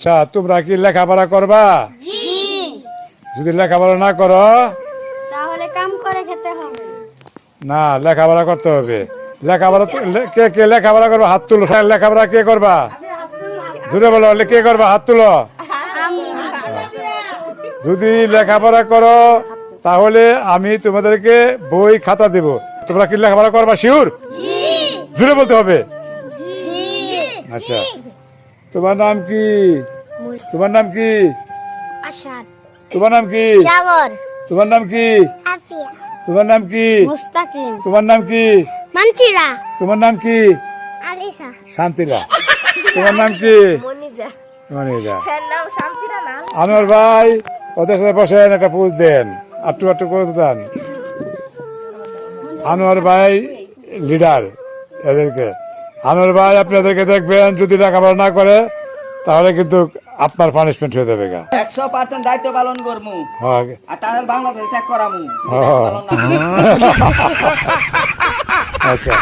আচ্ছা, তোমরা কি লেখাপড়া করবা? জি। যদি লেখাপড়া না করো তাহলে কাম করে খেতে হবে। না, লেখাপড়া করতে হবে। লেখাপড়া কে কে লেখাপড়া করবা? হাত তুলো। লেখাপড়া কে করবা? জুড়ে বলো, কে করবা? হাত তুলো। যদি লেখাপড়া করো তাহলে আমি তোমাদেরকে বই খাতা দেব। তোমরা কি লেখাপড়া করবা? শিওর? জুড়ে বলতে হবে। আচ্ছা, তোমার নাম কি? তোমার নাম কি? আশাদ। তোমার নাম কি? সাগর। তোমার নাম কি? আফিয়া। তোমার নাম কি? মুস্তাকিম। তোমার নাম কি? মানচিরা। তোমার নাম কি? আলিশা। শান্তিরা। তোমার নাম কি? মনিজা। মনিরা। এর নাম শান্তিরা না। আনোয়ার ভাই, ওদের সাথে বসেন, একটা পোজ দেন, আটটু আটটু করে দেন। আনোয়ার ভাই লিডার এদেরকে। আনোয়ার ভাই আপনাদেরকে দেখবেন, যদি লেখাপড়া না করে তাহলে কিন্তু আপনার পানিশমেন্ট হয়ে যাবে গা। 100% দায়িত্ব পালন করমু। হ্যাঁ। আর তাহলে বাংলাদেশ ত্যাগ করামু। হ্যাঁ। পালন না করলে। আচ্ছা।